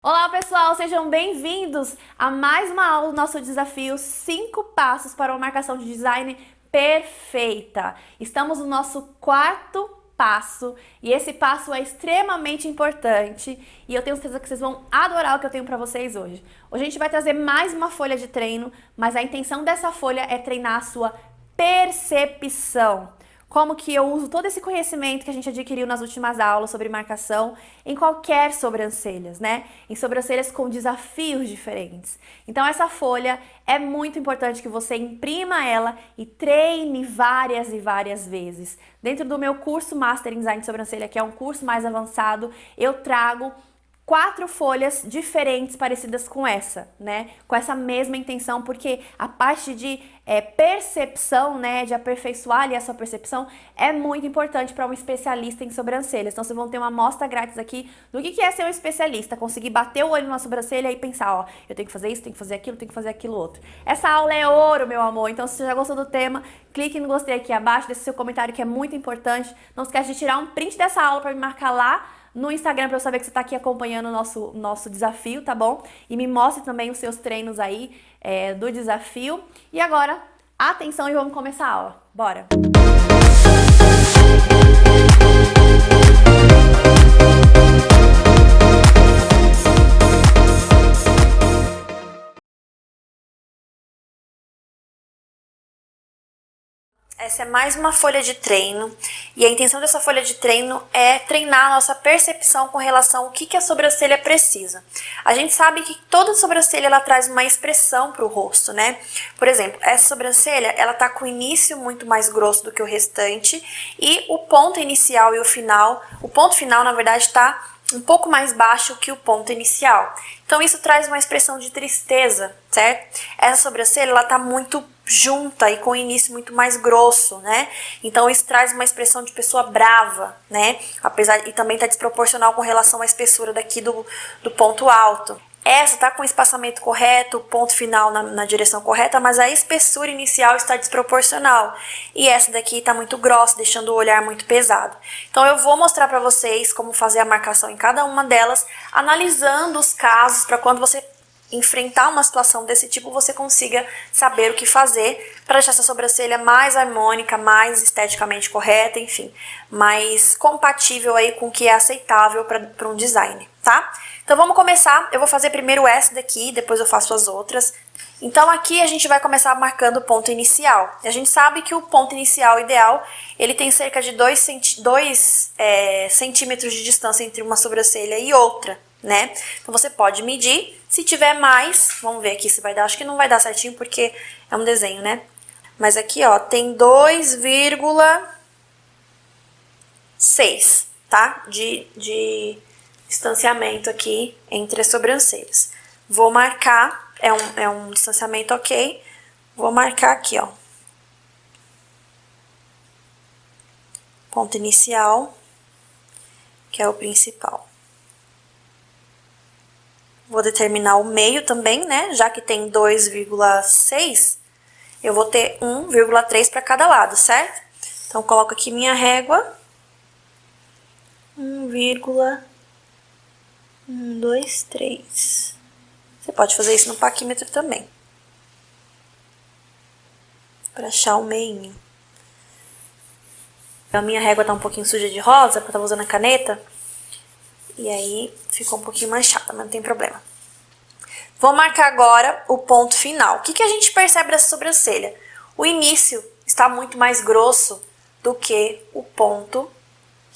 Olá pessoal, sejam bem-vindos a mais uma aula do nosso desafio 5 passos para uma marcação de design perfeita. Estamos no nosso quarto passo e esse passo é extremamente importante e eu tenho certeza que vocês vão adorar o que eu tenho para vocês hoje. Hoje a gente vai trazer mais uma folha de treino, mas a intenção dessa folha é treinar a sua percepção. Como que eu uso todo esse conhecimento que a gente adquiriu nas últimas aulas sobre marcação em qualquer sobrancelhas, né? Em sobrancelhas com desafios diferentes. Então essa folha é muito importante que você imprima ela e treine várias e várias vezes. Dentro do meu curso Master em Design de Sobrancelha, que é um curso mais avançado, eu trago 4 folhas diferentes parecidas com essa, né? Com essa mesma intenção, porque a parte de percepção, né, de aperfeiçoar ali a sua percepção é muito importante para um especialista em sobrancelhas. Então vocês vão ter uma amostra grátis aqui do que é ser um especialista, conseguir bater o olho na sobrancelha e pensar, ó, eu tenho que fazer isso, tenho que fazer aquilo, tenho que fazer aquilo outro. Essa aula é ouro, meu amor. Então se você já gostou do tema, clique no gostei aqui abaixo, deixe seu comentário que é muito importante. Não esquece de tirar um print dessa aula para me marcar lá no Instagram para eu saber que você está aqui acompanhando o nosso desafio, tá bom? E me mostre também os seus treinos aí do desafio. E agora, atenção e vamos começar a aula. Bora! Essa é mais uma folha de treino e a intenção dessa folha de treino é treinar a nossa percepção com relação ao que a sobrancelha precisa. A gente sabe que toda sobrancelha ela traz uma expressão para o rosto, né? Por exemplo, essa sobrancelha ela tá com o início muito mais grosso do que o restante e o ponto inicial e o ponto final na verdade está um pouco mais baixo que o ponto inicial. Então isso traz uma expressão de tristeza, certo? Essa sobrancelha ela tá muito junta e com o início muito mais grosso, né? Então isso traz uma expressão de pessoa brava, né? E também tá desproporcional com relação à espessura daqui do ponto alto. Essa tá com o espaçamento correto, o ponto final na direção correta, mas a espessura inicial está desproporcional. E essa daqui está muito grossa, deixando o olhar muito pesado. Então eu vou mostrar para vocês como fazer a marcação em cada uma delas, analisando os casos para quando você enfrentar uma situação desse tipo, você consiga saber o que fazer para deixar essa sobrancelha mais harmônica, mais esteticamente correta, enfim, mais compatível aí com o que é aceitável para um design, tá? Então vamos começar, eu vou fazer primeiro essa daqui, depois eu faço as outras. Então aqui a gente vai começar marcando o ponto inicial. A gente sabe que o ponto inicial ideal, ele tem cerca de 2 centímetros de distância entre uma sobrancelha e outra, né? Então você pode medir, se tiver mais, vamos ver aqui se vai dar, acho que não vai dar certinho porque é um desenho, né? Mas aqui, ó, tem 2,6, tá? De distanciamento aqui entre as sobrancelhas. Vou marcar, é um distanciamento ok, vou marcar aqui, ó. Ponto inicial, que é o principal. Vou determinar o meio também, né? Já que tem 2,6, eu vou ter 1,3 para cada lado, certo? Então, coloco aqui minha régua. 1,123. Você pode fazer isso no paquímetro também. Para achar o meinho. A minha régua tá um pouquinho suja de rosa, porque eu tava usando a caneta. E aí, ficou um pouquinho manchada, mas não tem problema. Vou marcar agora o ponto final. O que a gente percebe dessa sobrancelha? O início está muito mais grosso do que o ponto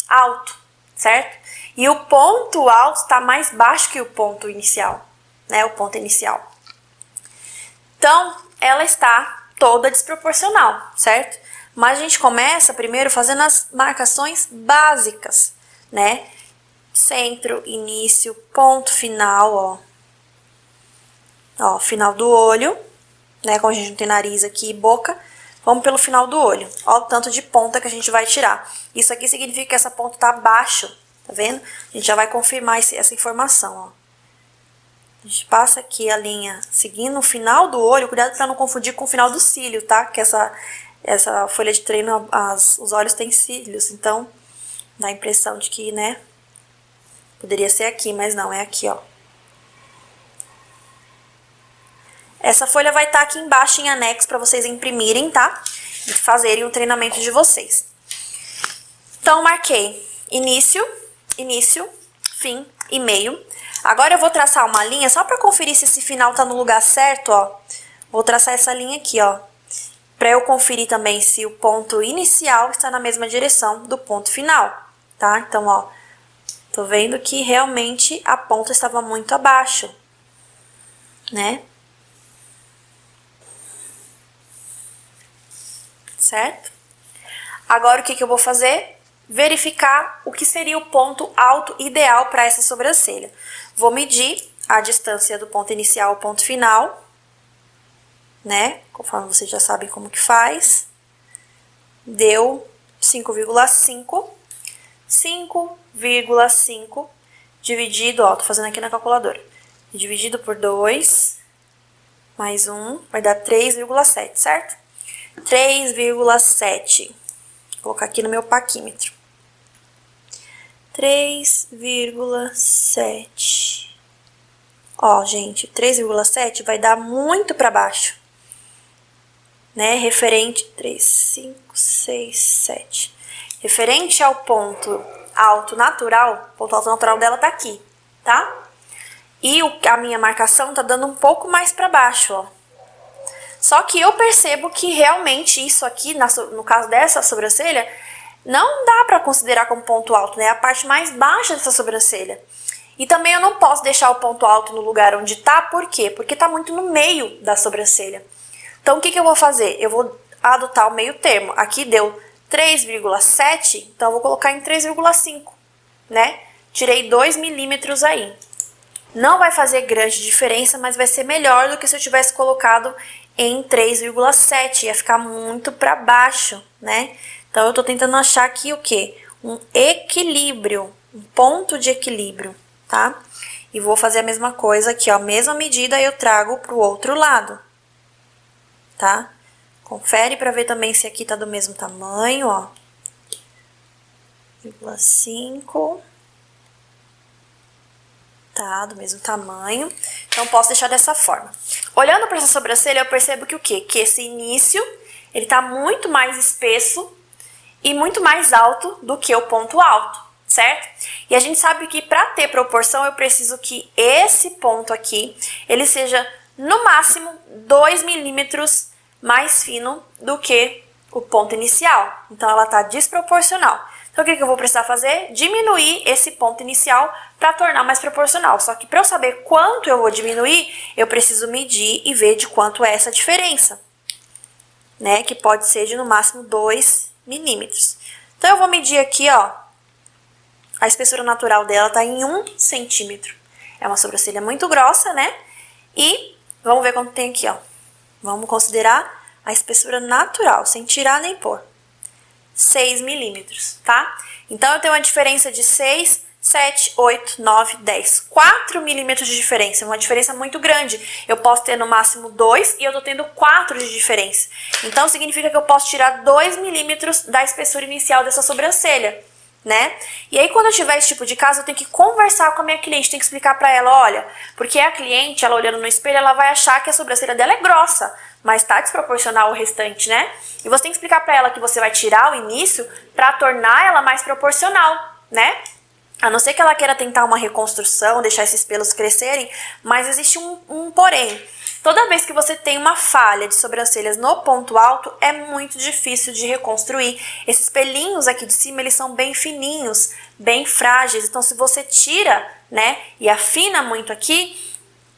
alto, certo? E o ponto alto está mais baixo que o ponto inicial, né? O ponto inicial. Então, ela está toda desproporcional, certo? Mas a gente começa primeiro fazendo as marcações básicas, né? Centro, início, ponto final, ó. Ó, final do olho, né? Como a gente não tem nariz aqui e boca, vamos pelo final do olho. Ó o tanto de ponta que a gente vai tirar. Isso aqui significa que essa ponta tá abaixo, tá vendo? A gente já vai confirmar essa informação, ó. A gente passa aqui a linha seguindo o final do olho, cuidado pra não confundir com o final do cílio, tá? Que essa folha de treino, os olhos têm cílios, então dá a impressão de que, né, poderia ser aqui, mas não, é aqui, ó. Essa folha vai estar aqui embaixo em anexo para vocês imprimirem, tá? E fazerem o treinamento de vocês. Então, marquei início, fim e meio. Agora eu vou traçar uma linha só para conferir se esse final tá no lugar certo, ó. Vou traçar essa linha aqui, ó. Para eu conferir também se o ponto inicial está na mesma direção do ponto final, tá? Então, ó, tô vendo que realmente a ponta estava muito abaixo, né? Certo? Agora, o que eu vou fazer? Verificar o que seria o ponto alto ideal para essa sobrancelha. Vou medir a distância do ponto inicial ao ponto final, né? Conforme vocês já sabem como que faz. Deu 5,5. 5,5 dividido, ó, tô fazendo aqui na calculadora. Dividido por 2, mais 1, vai dar 3,7, certo? 3,7. Vou colocar aqui no meu paquímetro. 3,7. Ó, gente, 3,7 vai dar muito para baixo, né? Referente 3, 5, 6, 7. Referente ao ponto alto natural, o ponto alto natural dela tá aqui, tá? E a minha marcação tá dando um pouco mais para baixo, ó. Só que eu percebo que realmente isso aqui, no caso dessa sobrancelha, não dá para considerar como ponto alto, né? É a parte mais baixa dessa sobrancelha. E também eu não posso deixar o ponto alto no lugar onde tá, por quê? Porque tá muito no meio da sobrancelha. Então, o que eu vou fazer? Eu vou adotar o meio termo. Aqui deu 3,7, então eu vou colocar em 3,5, né? Tirei 2 milímetros aí. Não vai fazer grande diferença, mas vai ser melhor do que se eu tivesse colocado em 3,7, ia ficar muito para baixo, né? Então, eu tô tentando achar aqui o quê? Um equilíbrio, um ponto de equilíbrio, tá? E vou fazer a mesma coisa aqui, ó, mesma medida eu trago pro outro lado, tá? Confere para ver também se aqui tá do mesmo tamanho, ó. 0,5. Tá, do mesmo tamanho. Então, posso deixar dessa forma. Olhando para essa sobrancelha, eu percebo que o quê? Que esse início, ele tá muito mais espesso e muito mais alto do que o ponto alto, certo? E a gente sabe que para ter proporção, eu preciso que esse ponto aqui, ele seja, no máximo, 2 milímetros mais fino do que o ponto inicial. Então, ela tá desproporcional. Então, o que eu vou precisar fazer? Diminuir esse ponto inicial para tornar mais proporcional. Só que para eu saber quanto eu vou diminuir, eu preciso medir e ver de quanto é essa diferença, né? Que pode ser de no máximo 2 milímetros. Então, eu vou medir aqui, ó. A espessura natural dela tá em 1 centímetro. É uma sobrancelha muito grossa, né? E vamos ver quanto tem aqui, ó. Vamos considerar a espessura natural, sem tirar nem pôr. 6 milímetros, tá? Então, eu tenho uma diferença de 6, 7, 8, 9, 10. 4 milímetros de diferença, uma diferença muito grande. Eu posso ter no máximo 2 e eu tô tendo 4 de diferença. Então, significa que eu posso tirar 2 milímetros da espessura inicial dessa sobrancelha, né? E aí, quando eu tiver esse tipo de caso, eu tenho que conversar com a minha cliente, tenho que explicar pra ela, olha, porque a cliente, ela olhando no espelho, ela vai achar que a sobrancelha dela é grossa, mas tá desproporcional o restante, né? E você tem que explicar pra ela que você vai tirar o início pra tornar ela mais proporcional, né? A não ser que ela queira tentar uma reconstrução, deixar esses pelos crescerem, mas existe um porém. Toda vez que você tem uma falha de sobrancelhas no ponto alto, é muito difícil de reconstruir. Esses pelinhos aqui de cima, eles são bem fininhos, bem frágeis. Então, se você tira, né, e afina muito aqui,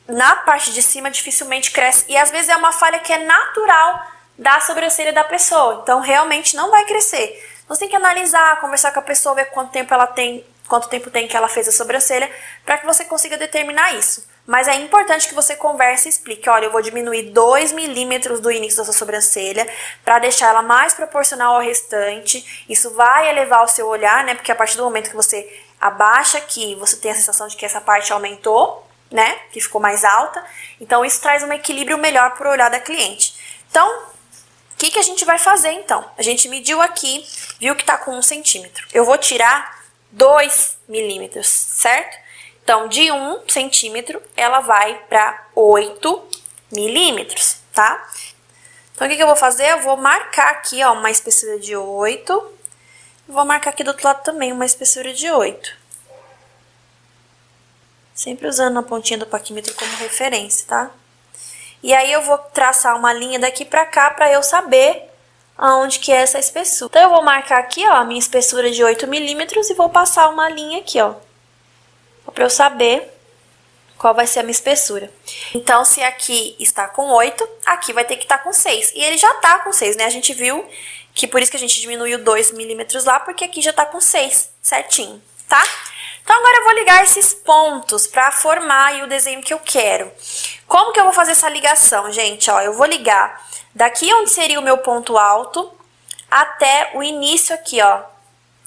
na parte de cima dificilmente cresce. E às vezes é uma falha que é natural da sobrancelha da pessoa. Então, realmente não vai crescer. Você tem que analisar, conversar com a pessoa, ver quanto tempo ela tem, quanto tempo tem que ela fez a sobrancelha, para que você consiga determinar isso. Mas é importante que você converse e explique, olha, eu vou diminuir 2 milímetros do início da sua sobrancelha para deixar ela mais proporcional ao restante. Isso vai elevar o seu olhar, né? Porque a partir do momento que você abaixa aqui, você tem a sensação de que essa parte aumentou, né? Que ficou mais alta. Então, isso traz um equilíbrio melhor para o olhar da cliente. Então, o que a gente vai fazer, então? A gente mediu aqui, viu que tá com 1 centímetro. Eu vou tirar 2 milímetros, certo? Então, de 1 centímetro, ela vai para 8 milímetros, tá? Então, o que eu vou fazer? Eu vou marcar aqui, ó, uma espessura de 8. Vou marcar aqui do outro lado também uma espessura de 8. Sempre usando a pontinha do paquímetro como referência, tá? E aí, eu vou traçar uma linha daqui pra cá pra eu saber aonde que é essa espessura. Então, eu vou marcar aqui, ó, a minha espessura de 8 milímetros e vou passar uma linha aqui, ó. Pra eu saber qual vai ser a minha espessura. Então, se aqui está com 8, aqui vai ter que estar com 6. E ele já tá com 6, né? A gente viu que por isso que a gente diminuiu 2 milímetros lá, porque aqui já tá com 6, certinho, tá? Então, agora eu vou ligar esses pontos pra formar aí o desenho que eu quero. Como que eu vou fazer essa ligação, gente? Ó, eu vou ligar daqui onde seria o meu ponto alto até o início aqui, ó,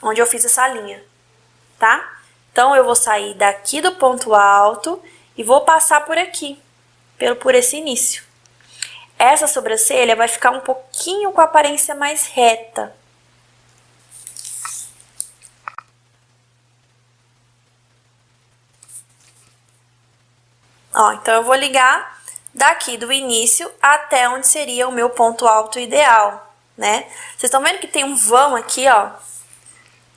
onde eu fiz essa linha, tá? Então, eu vou sair daqui do ponto alto e vou passar por aqui, por esse início. Essa sobrancelha vai ficar um pouquinho com a aparência mais reta. Ó, então, eu vou ligar daqui do início até onde seria o meu ponto alto ideal, né? Vocês estão vendo que tem um vão aqui, ó?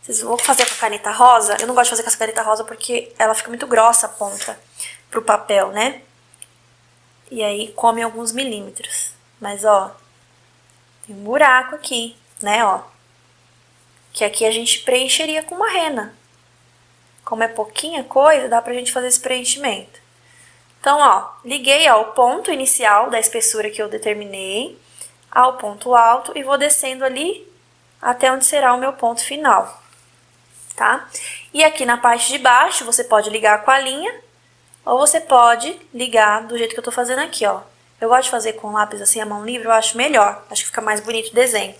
Vocês vão fazer com a caneta rosa. Eu não gosto de fazer com essa caneta rosa porque ela fica muito grossa a ponta pro papel, né? E aí come alguns milímetros. Mas, ó, tem um buraco aqui, né, ó. Que aqui a gente preencheria com uma rena. Como é pouquinha coisa, dá pra gente fazer esse preenchimento. Então, ó, liguei, ó, o ponto inicial da espessura que eu determinei ao ponto alto e vou descendo ali até onde será o meu ponto final. Tá? E aqui na parte de baixo, você pode ligar com a linha, ou você pode ligar do jeito que eu tô fazendo aqui, ó. Eu gosto de fazer com lápis assim, a mão livre, eu acho melhor. Acho que fica mais bonito o desenho,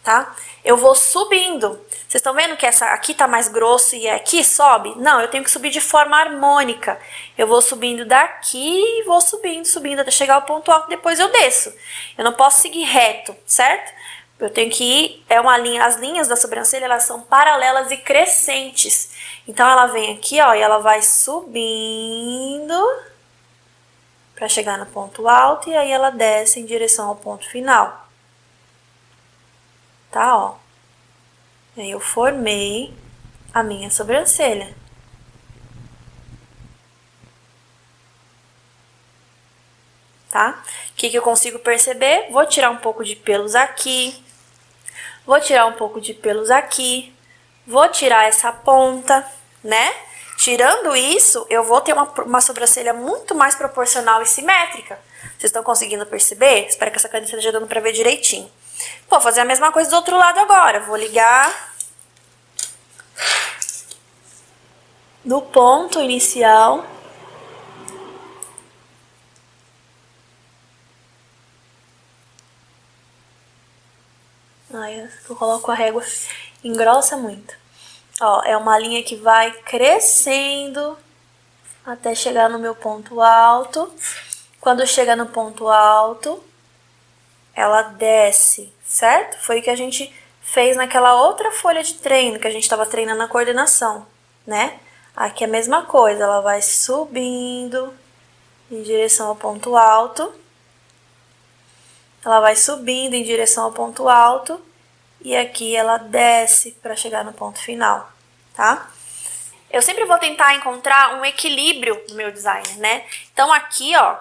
tá? Eu vou subindo. Vocês estão vendo que essa aqui tá mais grosso e aqui sobe? Não, eu tenho que subir de forma harmônica. Eu vou subindo daqui, vou subindo, subindo até chegar ao ponto alto, depois eu desço. Eu não posso seguir reto, certo? Eu tenho que ir, as linhas da sobrancelha, elas são paralelas e crescentes. Então, ela vem aqui, ó, e ela vai subindo pra chegar no ponto alto e aí ela desce em direção ao ponto final. Tá, ó. E aí eu formei a minha sobrancelha. Tá? O que eu consigo perceber? Vou tirar um pouco de pelos aqui. Vou tirar um pouco de pelos aqui, vou tirar essa ponta, né? Tirando isso, eu vou ter uma sobrancelha muito mais proporcional e simétrica. Vocês estão conseguindo perceber? Espero que essa caneta esteja dando pra ver direitinho. Vou fazer a mesma coisa do outro lado agora. Vou ligar no ponto inicial. Ai, eu coloco a régua, engrossa muito. Ó, é uma linha que vai crescendo até chegar no meu ponto alto. Quando chega no ponto alto, ela desce, certo? Foi o que a gente fez naquela outra folha de treino, que a gente estava treinando a coordenação, né? Aqui é a mesma coisa, ela vai subindo em direção ao ponto alto. Ela vai subindo em direção ao ponto alto e aqui ela desce para chegar no ponto final, tá? Eu sempre vou tentar encontrar um equilíbrio no meu design, né? Então aqui, ó,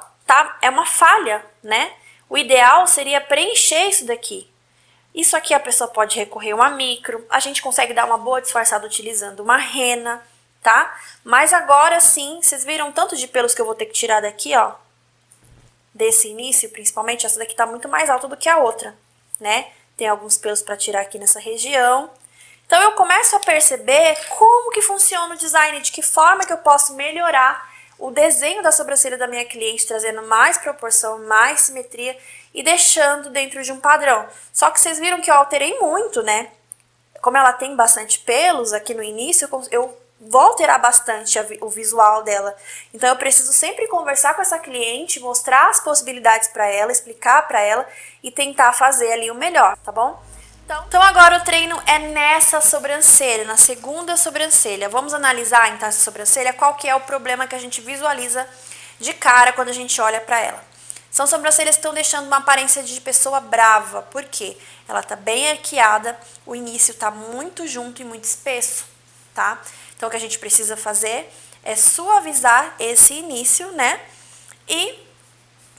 é uma falha, né? O ideal seria preencher isso daqui. Isso aqui a pessoa pode recorrer a uma micro, a gente consegue dar uma boa disfarçada utilizando uma rena, tá? Mas agora sim, vocês viram tanto de pelos que eu vou ter que tirar daqui, ó? Desse início, principalmente, essa daqui tá muito mais alta do que a outra, né? Tem alguns pelos para tirar aqui nessa região. Então, eu começo a perceber como que funciona o design, de que forma que eu posso melhorar o desenho da sobrancelha da minha cliente, trazendo mais proporção, mais simetria e deixando dentro de um padrão. Só que vocês viram que eu alterei muito, né? Como ela tem bastante pelos aqui no início, eu vou alterar bastante o visual dela. Então, eu preciso sempre conversar com essa cliente, mostrar as possibilidades para ela, explicar para ela e tentar fazer ali o melhor, tá bom? Então, agora o treino é nessa sobrancelha, na segunda sobrancelha. Vamos analisar, então, essa sobrancelha, qual que é o problema que a gente visualiza de cara quando a gente olha para ela. São sobrancelhas que estão deixando uma aparência de pessoa brava. Por quê? Ela tá bem arqueada, o início tá muito junto e muito espesso, tá? Então, o que a gente precisa fazer é suavizar esse início, né? E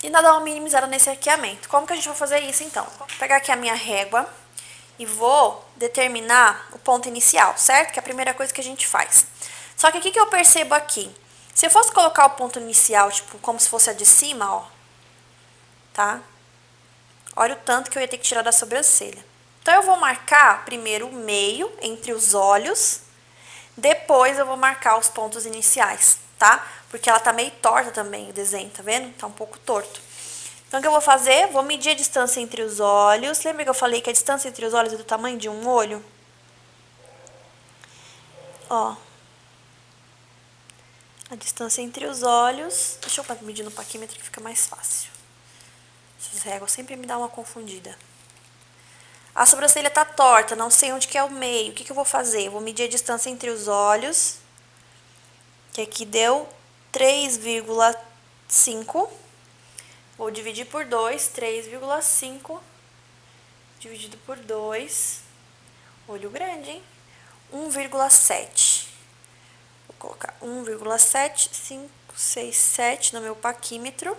ainda dar uma minimizada nesse arqueamento. Como que a gente vai fazer isso, então? Vou pegar aqui a minha régua e vou determinar o ponto inicial, certo? Que é a primeira coisa que a gente faz. Só que o que eu percebo aqui? Se eu fosse colocar o ponto inicial, tipo, como se fosse a de cima, ó, tá? Olha o tanto que eu ia ter que tirar da sobrancelha. Então, eu vou marcar primeiro o meio entre os olhos, depois eu vou marcar os pontos iniciais, tá? Porque ela tá meio torta também, o desenho, tá vendo? Tá um pouco torto. Então, o que eu vou fazer? Vou medir a distância entre os olhos. Lembra que eu falei que a distância entre os olhos é do tamanho de um olho? Ó. A distância entre os olhos... Deixa eu medir no paquímetro que fica mais fácil. Essas réguas sempre me dão uma confundida. A sobrancelha tá torta, não sei onde que é o meio. O que eu vou fazer? Eu vou medir a distância entre os olhos, que aqui deu 3,5. Vou dividir por 2, 3,5 dividido por 2. Olho grande, hein? 1,7. Vou colocar 1,7567 no meu paquímetro.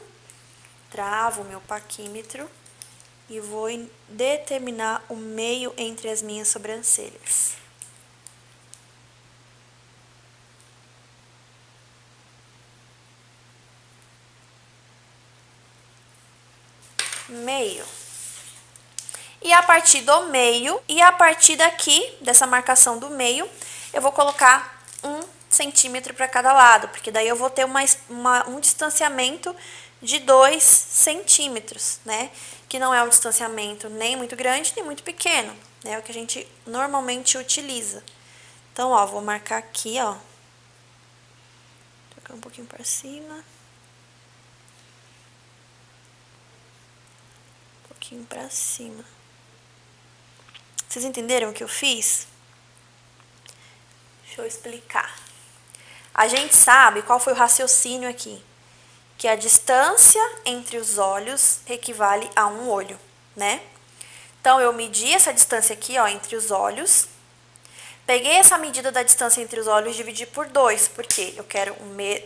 Travo o meu paquímetro e vou determinar o meio entre as minhas sobrancelhas. Meio. E a partir do meio, e a partir daqui, dessa marcação do meio, eu vou colocar 1 centímetro para cada lado, porque daí eu vou ter um distanciamento de 2 centímetros, né? Que não é um distanciamento nem muito grande, nem muito pequeno, né? É o que a gente normalmente utiliza. Então, ó, vou marcar aqui, ó. Tocar um pouquinho para cima. Um pouquinho para cima. Vocês entenderam o que eu fiz? Deixa eu explicar. A gente sabe qual foi o raciocínio aqui. Que a distância entre os olhos equivale a um olho, né? Então, eu medi essa distância aqui, ó, entre os olhos. Peguei essa medida da distância entre os olhos e dividi por 2, porque eu quero,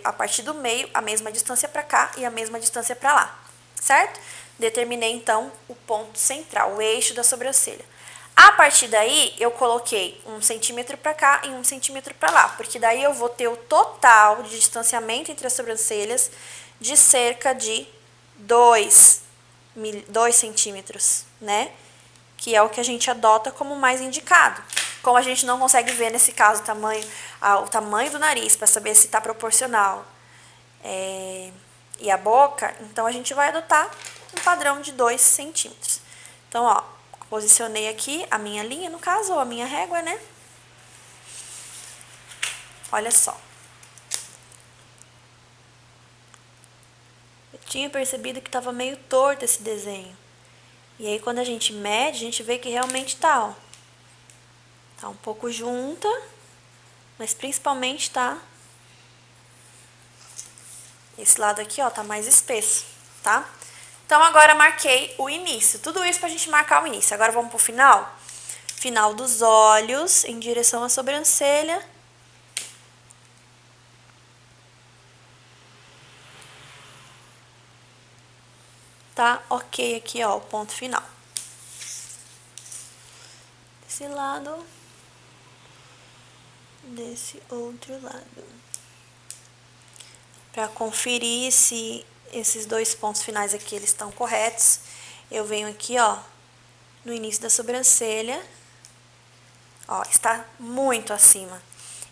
a partir do meio, a mesma distância para cá e a mesma distância para lá, certo? Determinei, então, o ponto central, o eixo da sobrancelha. A partir daí, eu coloquei 1 centímetro para cá e 1 centímetro para lá, porque daí eu vou ter o total de distanciamento entre as sobrancelhas de cerca de 2 centímetros, né? Que é o que a gente adota como mais indicado. Como a gente não consegue ver, nesse caso, o tamanho do nariz para saber se está proporcional e a boca, então a gente vai adotar um padrão de 2 centímetros. Então, ó, posicionei aqui a minha linha, no caso, ou a minha régua, né? Olha só. Eu tinha percebido que estava meio torto esse desenho. E aí, quando a gente mede, a gente vê que realmente tá, ó. Tá um pouco junta, mas principalmente tá... Esse lado aqui, ó, tá mais espesso, tá? Então, agora marquei o início. Tudo isso pra gente marcar o início. Agora, vamos pro final? Final dos olhos, em direção à sobrancelha. Tá ok aqui, ó, o ponto final. Desse lado. Desse outro lado. Pra conferir se esses dois pontos finais aqui, eles estão corretos, eu venho aqui, ó, no início da sobrancelha. Ó, está muito acima.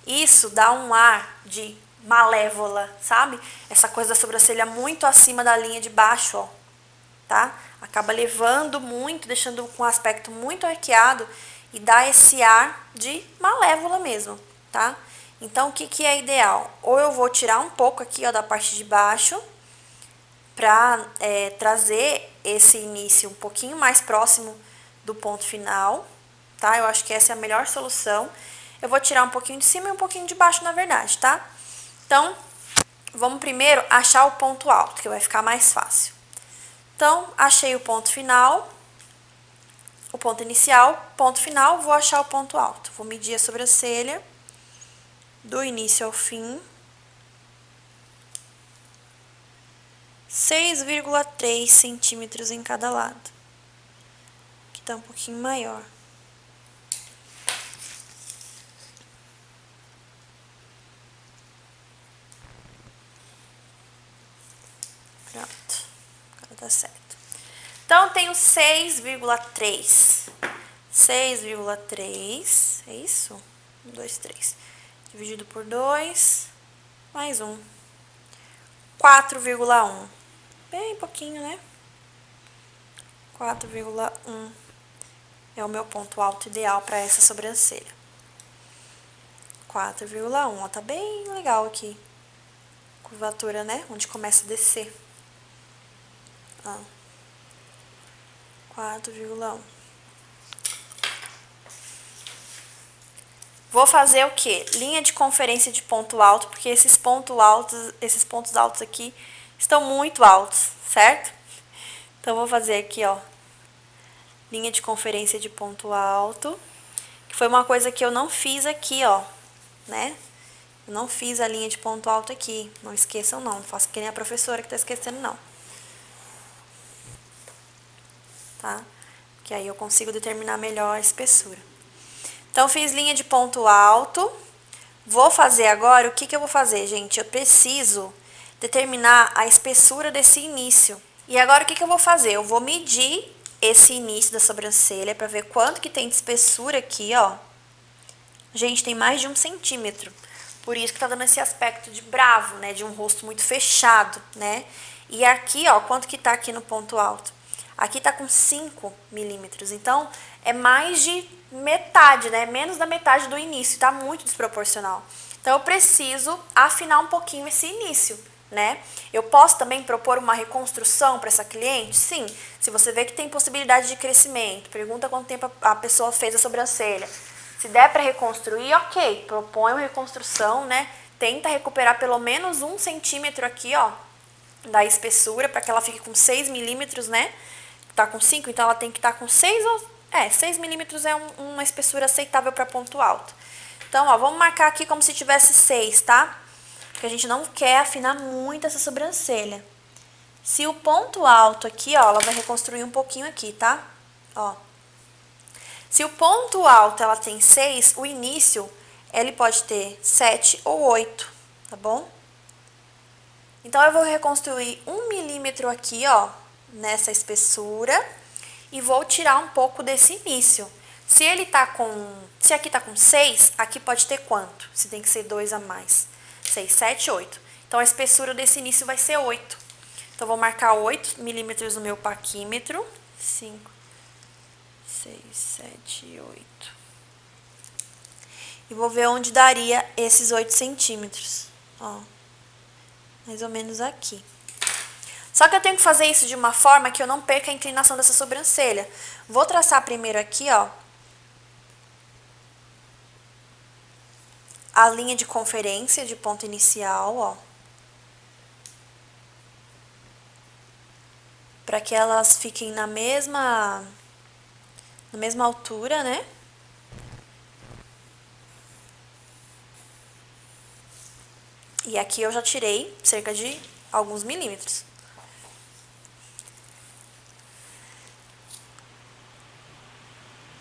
Isso dá um ar de malévola, sabe? Essa coisa da sobrancelha muito acima da linha de baixo, ó. Tá? Acaba levando muito, deixando com um aspecto muito arqueado e dá esse ar de malévola mesmo, tá? Então, o que é ideal? Ou eu vou tirar um pouco aqui, ó, da parte de baixo pra trazer esse início um pouquinho mais próximo do ponto final, tá? Eu acho que essa é a melhor solução. Eu vou tirar um pouquinho de cima e um pouquinho de baixo, na verdade, tá? Então, vamos primeiro achar o ponto alto, que vai ficar mais fácil. Então, achei o ponto final, o ponto inicial, ponto final, vou achar o ponto alto. Vou medir a sobrancelha do início ao fim. 6,3 centímetros em cada lado. Aqui tá um pouquinho maior. Pronto, agora tá certo. Então, tenho 6,3. 6,3, é isso? 1, 2, 3. Dividido por 2, mais 1. 4,1. Bem pouquinho, né? 4,1 é o meu ponto alto ideal para essa sobrancelha. 4,1, ó, tá bem legal aqui. Curvatura, né? Onde começa a descer. Ó. 4,1. Vou fazer o quê? Linha de conferência de ponto alto, porque esses pontos altos aqui estão muito altos, certo? Então, vou fazer aqui, ó, linha de conferência de ponto alto, que foi uma coisa que eu não fiz aqui, ó, né? Eu não fiz a linha de ponto alto aqui, não esqueçam não, não faço que nem a professora que tá esquecendo não. Tá? Que aí eu consigo determinar melhor a espessura. Então, fiz linha de ponto alto. Vou fazer agora, o que que eu vou fazer, gente? Eu preciso determinar a espessura desse início. E agora, o que que eu vou fazer? Eu vou medir esse início da sobrancelha para ver quanto que tem de espessura aqui, ó. Gente, tem mais de 1 centímetro. Por isso que tá dando esse aspecto de bravo, né? De um rosto muito fechado, né? E aqui, ó, quanto que tá aqui no ponto alto? Aqui tá com 5 milímetros. Então, é mais de metade, né? Menos da metade do início. Tá muito desproporcional. Então, eu preciso afinar um pouquinho esse início, né? Eu posso também propor uma reconstrução para essa cliente? Sim. Se você vê que tem possibilidade de crescimento, pergunta quanto tempo a pessoa fez a sobrancelha. Se der para reconstruir, ok, propõe uma reconstrução, né? Tenta recuperar pelo menos 1 centímetro aqui, ó, da espessura, para que ela fique com 6 milímetros, né? Tá com 5, então ela tem que estar com 6 ou... 6 milímetros é uma espessura aceitável para ponto alto. Então, ó, vamos marcar aqui como se tivesse 6, tá? Porque a gente não quer afinar muito essa sobrancelha. Se o ponto alto aqui, ó, ela vai reconstruir um pouquinho aqui, tá? Ó. Se o ponto alto ela tem 6, o início ele pode ter 7 ou 8, tá bom? Então, eu vou reconstruir 1 milímetro aqui, ó, nessa espessura e vou tirar um pouco desse início. Se aqui tá com 6, aqui pode ter quanto? Se tem que ser 2 a mais. 6, 7, 8. Então, a espessura desse início vai ser 8. Então, vou marcar 8 milímetros no meu paquímetro. 5, 6, 7, 8. E vou ver onde daria esses 8 centímetros. Ó, mais ou menos aqui. Só que eu tenho que fazer isso de uma forma que eu não perca a inclinação dessa sobrancelha. Vou traçar primeiro aqui, ó, a linha de conferência de ponto inicial, ó. Para que elas fiquem na mesma altura, né? E aqui eu já tirei cerca de alguns milímetros.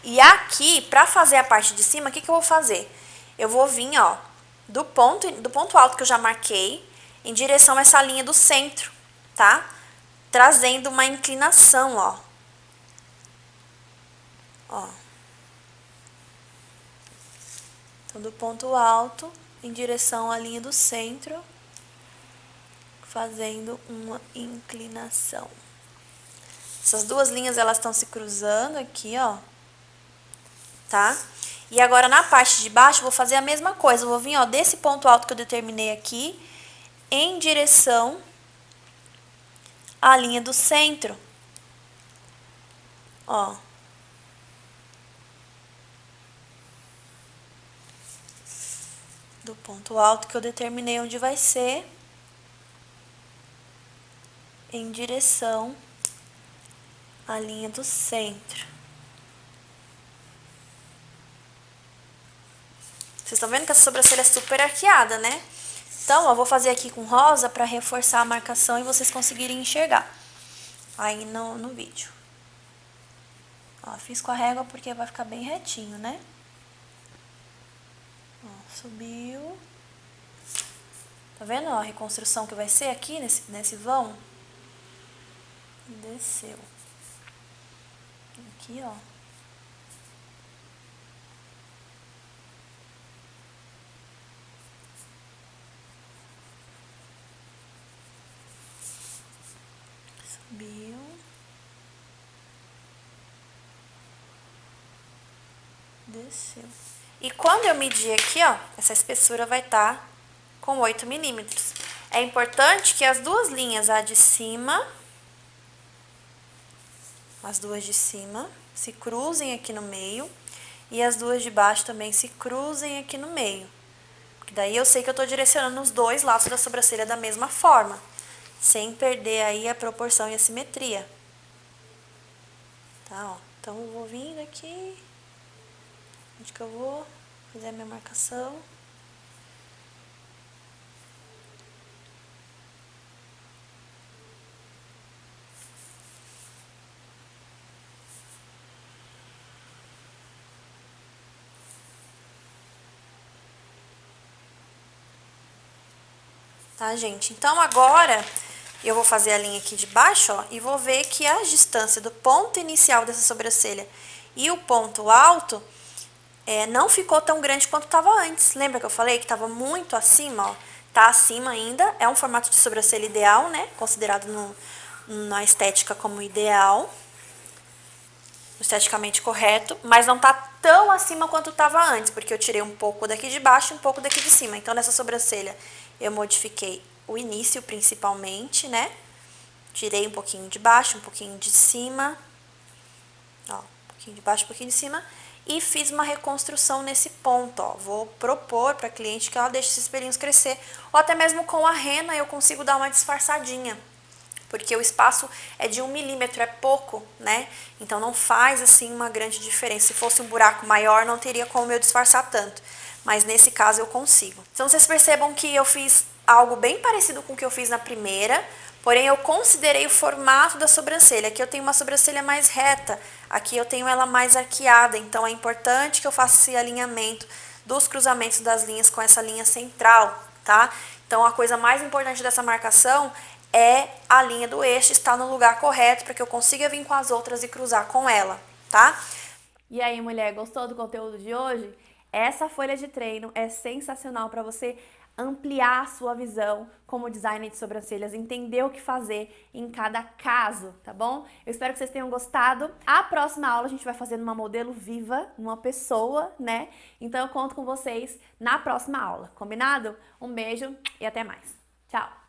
E aqui, para fazer a parte de cima, o que que eu vou fazer? Eu vou vir, ó, do ponto alto que eu já marquei, em direção a essa linha do centro, tá? Trazendo uma inclinação, ó. Ó. Então, do ponto alto em direção à linha do centro, fazendo uma inclinação. Essas duas linhas, elas estão se cruzando aqui, ó. Tá? E agora, na parte de baixo, eu vou fazer a mesma coisa. Eu vou vir, ó, desse ponto alto que eu determinei aqui, em direção à linha do centro. Ó. Do ponto alto que eu determinei onde vai ser, em direção a linha do centro. Vocês estão vendo que essa sobrancelha é super arqueada, né? Então, ó, vou fazer aqui com rosa pra reforçar a marcação e vocês conseguirem enxergar aí no vídeo. Ó, fiz com a régua porque vai ficar bem retinho, né? Ó, subiu. Tá vendo, ó, a reconstrução que vai ser aqui nesse vão? Desceu. Aqui, ó. Subiu. Desceu. E quando eu medir aqui, ó, essa espessura vai estar com 8 milímetros. É importante que as duas linhas, a de cima, as duas de cima, se cruzem aqui no meio. E as duas de baixo também se cruzem aqui no meio. Porque daí eu sei que eu tô direcionando os dois lados da sobrancelha da mesma forma. Sem perder aí a proporção e a simetria. Tá, ó. Então eu vou vindo aqui. Onde que eu vou fazer a minha marcação. Tá, gente? Então agora eu vou fazer a linha aqui de baixo, ó, e vou ver que a distância do ponto inicial dessa sobrancelha e o ponto alto não ficou tão grande quanto estava antes. Lembra que eu falei que estava muito acima, ó? Tá acima ainda, é um formato de sobrancelha ideal, né? Considerado na estética como ideal, esteticamente correto, mas não tá tão acima quanto estava antes, porque eu tirei um pouco daqui de baixo e um pouco daqui de cima. Então, nessa sobrancelha, eu modifiquei o início principalmente, né? Tirei um pouquinho de baixo, um pouquinho de cima, ó, um pouquinho de baixo, um pouquinho de cima, e fiz uma reconstrução nesse ponto, ó. Vou propor para a cliente que ela deixe esses pelinhos crescer, ou até mesmo com a rena eu consigo dar uma disfarçadinha, porque o espaço é de 1 milímetro, é pouco, né? Então não faz assim uma grande diferença. Se fosse um buraco maior, não teria como eu disfarçar tanto, mas nesse caso eu consigo. Então vocês percebam que eu fiz algo bem parecido com o que eu fiz na primeira, porém eu considerei o formato da sobrancelha. Aqui eu tenho uma sobrancelha mais reta, aqui eu tenho ela mais arqueada, então é importante que eu faça esse alinhamento dos cruzamentos das linhas com essa linha central, tá? Então a coisa mais importante dessa marcação é a linha do eixo estar no lugar correto para que eu consiga vir com as outras e cruzar com ela, tá? E aí, mulher, gostou do conteúdo de hoje? Essa folha de treino é sensacional para você ampliar a sua visão como designer de sobrancelhas, entender o que fazer em cada caso, tá bom? Eu espero que vocês tenham gostado. A próxima aula a gente vai fazer numa modelo viva, uma pessoa, né? Então eu conto com vocês na próxima aula, combinado? Um beijo e até mais. Tchau!